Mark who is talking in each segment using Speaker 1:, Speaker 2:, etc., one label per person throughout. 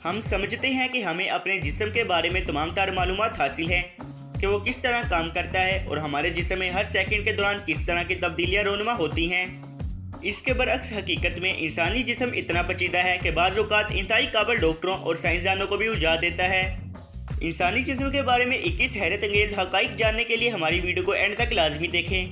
Speaker 1: हम समझते हैं कि हमें अपने जिस्म के बारे में तमाम तार मालूमात हासिल है कि वो किस तरह काम करता है और हमारे जिस्म में हर सेकंड के दौरान किस तरह की तब्दीलियां रोनुमा होती हैं। इसके बरअक्स हकीकत में इंसानी जिस्म इतना पेचीदा है कि बाज़ औक़ात इंतहाई काबिल डॉक्टरों और साइंसदानों को भी उलझा देता है। इंसानी जिस्म के बारे में 21 हैरत अंगेज़ हक़ाइक़ जानने के लिए हमारी वीडियो को एंड तक लाजमी देखें।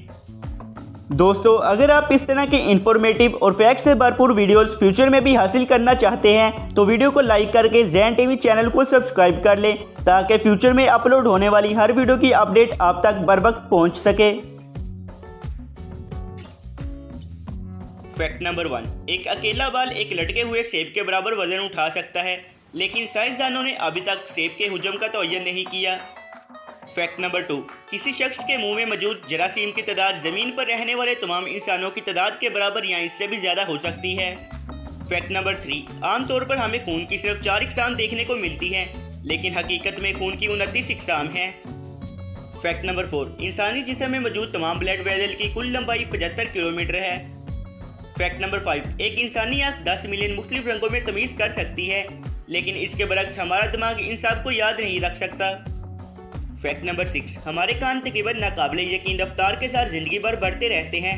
Speaker 1: दोस्तों, अगर आप इस तरह के इंफॉर्मेटिव और फैक्ट से भरपूर वीडियोस फ्यूचर में भी हासिल करना चाहते हैं तो वीडियो को लाइक करके ज़ैन टीवी चैनल को सब्सक्राइब कर लें ताकि फ्यूचर में अपलोड होने वाली हर वीडियो की अपडेट आप तक बर वक्त पहुँच सके। फैक्ट नंबर 1, एक अकेला बाल एक लटके हुए सेब के बराबर वजन उठा सकता है, लेकिन साइंसदानों ने अभी तक सेब के हुजम का तयन नहीं किया। फैक्ट नंबर 2, किसी शख्स के मुंह में मौजूद जरासीम की तादाद ज़मीन पर रहने वाले तमाम इंसानों की तादाद के बराबर या इससे भी ज़्यादा हो सकती है। फैक्ट नंबर 3, आमतौर पर हमें खून की सिर्फ 4 इकसाम देखने को मिलती हैं, लेकिन हकीकत में खून की 29 इकसाम हैं। फैक्ट नंबर 4, इंसानी जिस्म में मौजूद तमाम ब्लड वेसल की कुल लंबाई 75 किलोमीटर है। फैक्ट नंबर 5, एक इंसानी आँख 10 मिलियन मुख्तलिफ रंगों में तमीज़ कर सकती है, लेकिन इसके बरक्स हमारा दिमाग इन सब को याद नहीं रख सकता। फैक्ट नंबर 6, हमारे कान तकरीबन नाकाबिले यकीन रफ्तार के साथ ज़िंदगी भर बढ़ते रहते हैं,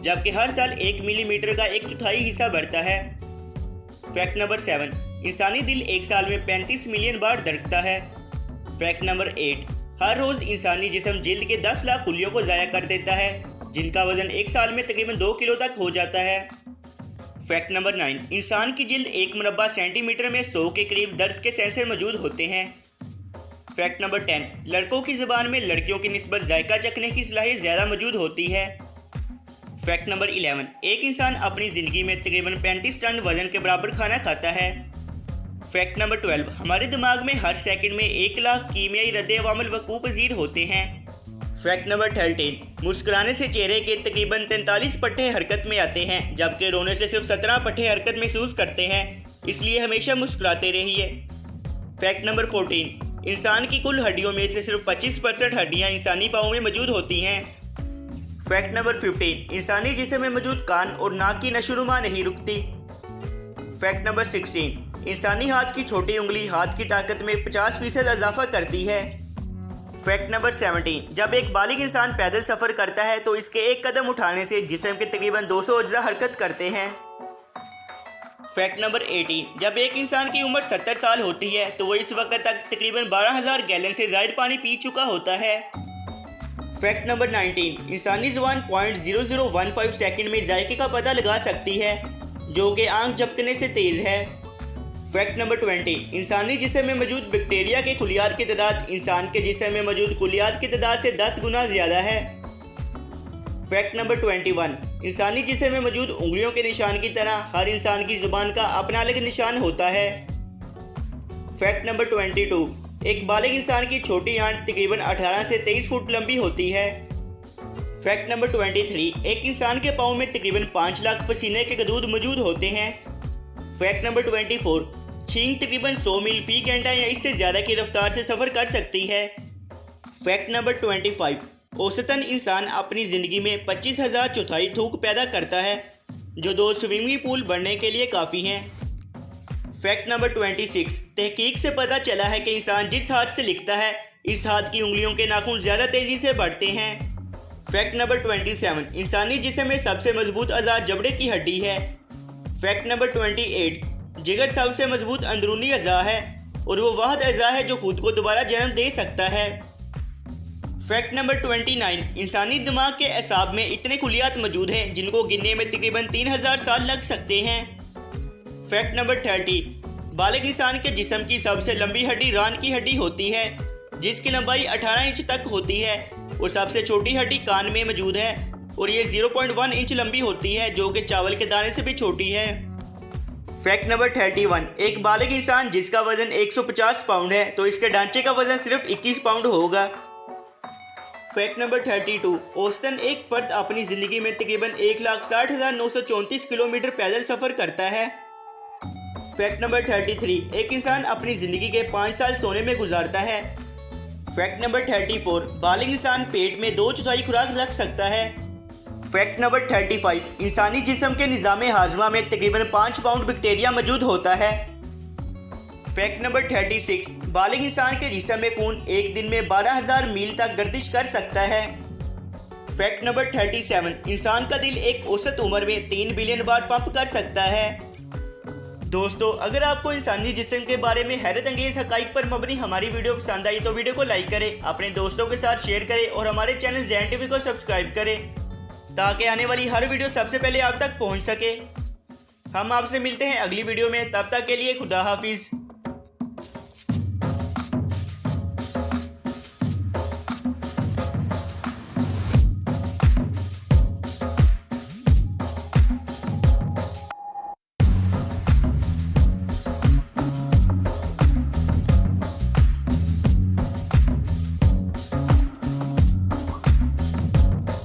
Speaker 1: जबकि हर साल 1 मिलीमीटर का 1/4 हिस्सा बढ़ता है। फैक्ट नंबर 7, इंसानी दिल एक साल में 35 मिलियन बार धड़कता है। फैक्ट नंबर 8, हर रोज़ इंसानी जिस्म जिल्द के 10 लाख खुलियों को ज़ाया कर देता है, जिनका वजन एक साल में तकरीबन 2 किलो तक हो जाता है। फैक्ट नंबर 9, इंसान की जिल्द 1 मुरब्बा सेंटीमीटर में 100 के करीब दर्द के सेंसर मौजूद होते हैं। फैक्ट नंबर 10, लड़कों की ज़ुबान में लड़कियों की निस्बत जायका चखने की सलाहियत ज़्यादा मौजूद होती है। फैक्ट नंबर 11, एक इंसान अपनी ज़िंदगी में तकरीबन 35 टन वज़न के बराबर खाना खाता है। फैक्ट नंबर 12, हमारे दिमाग में हर सेकंड में 1 लाख कीमियाई रद्द-ए-अमल वक़ू पज़ीर होते हैं। फैक्ट नंबर 13, मुस्कुराने से चेहरे के तकरीबन 43 पट्टे हरकत में आते हैं, जबकि रोने से सिर्फ 17 पट्टे हरकत महसूस करते हैं, इसलिए हमेशा मुस्कुराते रहिए। फैक्ट नंबर 14, इंसान की कुल हड्डियों में से सिर्फ 25% हड्डियाँ इंसानी पाँव में मौजूद होती हैं। फैक्ट नंबर 15, इंसानी जिस्म में मौजूद कान और नाक की नशोनुमा नहीं रुकती। फैक्ट नंबर 16, इंसानी हाथ की छोटी उंगली हाथ की ताकत में 50% इजाफा करती है। फैक्ट नंबर 17, जब एक बालिग इंसान पैदल सफ़र करता है तो इसके एक कदम उठाने से जिस्म के तकरीबन 200 अज्जा हरकत करते हैं। फैक्ट नंबर 18, जब एक इंसान की उम्र 70 साल होती है तो वो इस वक्त तक तकरीबन 12,000 गैलन से ज़ायद पानी पी चुका होता है। फैक्ट नंबर 19, इंसानी ज़ुबान 0.0015 सेकंड में जायके का पता लगा सकती है, जो कि आंख झपकने से तेज़ है। फैक्ट नंबर 20, इंसानी जिस्म में मौजूद बैक्टीरिया के खुलियात की तादाद इंसान के जिस्म में मौजूद खुलियात की तादाद से 10 गुना ज़्यादा है। फैक्ट नंबर 21, इंसानी जिस्म में मौजूद उंगलियों के निशान की तरह हर इंसान की ज़ुबान का अपना अलग निशान होता है। फैक्ट नंबर 22, एक बालिग इंसान की छोटी आंत तकरीबन 18 से 23 फुट लंबी होती है। फैक्ट नंबर 23, एक इंसान के पाँव में तकरीबन 5 लाख पसीने के गदूद मौजूद होते हैं। फैक्ट नंबर 24, छींक तकरीबन 100 मील फी घंटा या इससे ज़्यादा की रफ्तार से सफ़र कर सकती है। फैक्ट नंबर 25, औसतन इंसान अपनी ज़िंदगी में 25,000 चौथाई थूक पैदा करता है, जो 2 स्विमिंग पूल बनने के लिए काफ़ी हैं। फैक्ट नंबर 26, तहकीक से पता चला है कि इंसान जिस हाथ से लिखता है इस हाथ की उंगलियों के नाखून ज़्यादा तेज़ी से बढ़ते हैं। फैक्ट नंबर 27, इंसानी जिस्म में सबसे मजबूत अज़ा जबड़े की हड्डी है। फैक्ट नंबर 28, जिगर सबसे मजबूत अंदरूनी अज़ा है और वो वाहद अज़ा है जो खुद को दोबारा जन्म दे सकता है। फैक्ट नंबर 29, इंसानी दिमाग के असाब में इतने खुलियात मौजूद हैं जिनको गिनने में तकरीबन 3000 साल लग सकते हैं। फैक्ट नंबर 30, बालिग इंसान के जिस्म की सबसे लंबी हड्डी रान की हड्डी होती है, जिसकी लंबाई 18 इंच तक होती है, और सबसे छोटी हड्डी कान में मौजूद है और ये 0.1 इंच लंबी होती है, जो कि चावल के दाने से भी छोटी है। फैक्ट नंबर 31, एक बालिग इंसान जिसका वजन 150 पाउंड है तो इसके ढांचे का वजन सिर्फ 21 पाउंड होगा। फैक्ट नंबर 32, औसतन एक फ़र्द अपनी ज़िंदगी में तकरीबन 1,60,934 किलोमीटर पैदल सफ़र करता है। फैक्ट नंबर 33, एक इंसान अपनी ज़िंदगी के 5 साल सोने में गुजारता है। फैक्ट नंबर 34, बालिग इंसान पेट में 2/4 खुराक रख सकता है। फैक्ट नंबर 35, इंसानी जिस्म के निज़ाम हाजमा में तकरीबन 5 पाउंड बैक्टीरिया मौजूद होता है। फैक्ट नंबर 36, बालिग इंसान के जिस्म में खून एक दिन में 12,000 मील तक गर्दिश कर सकता है। फैक्ट नंबर 37, इंसान का दिल एक औसत उम्र में 3 बिलियन बार पंप कर सकता है। दोस्तों, अगर आपको इंसानी जिस्म के बारे में हैरत अंगेज हकाइक पर मबनी हमारी वीडियो पसंद आई तो वीडियो को लाइक करें, अपने दोस्तों के साथ शेयर करें और हमारे चैनल ज़ैन टीवी को सब्सक्राइब करें ताकि आने वाली हर वीडियो सबसे पहले आप तक पहुंच सके। हम आपसे मिलते हैं अगली वीडियो में, तब तक के लिए खुदा हाफिज़।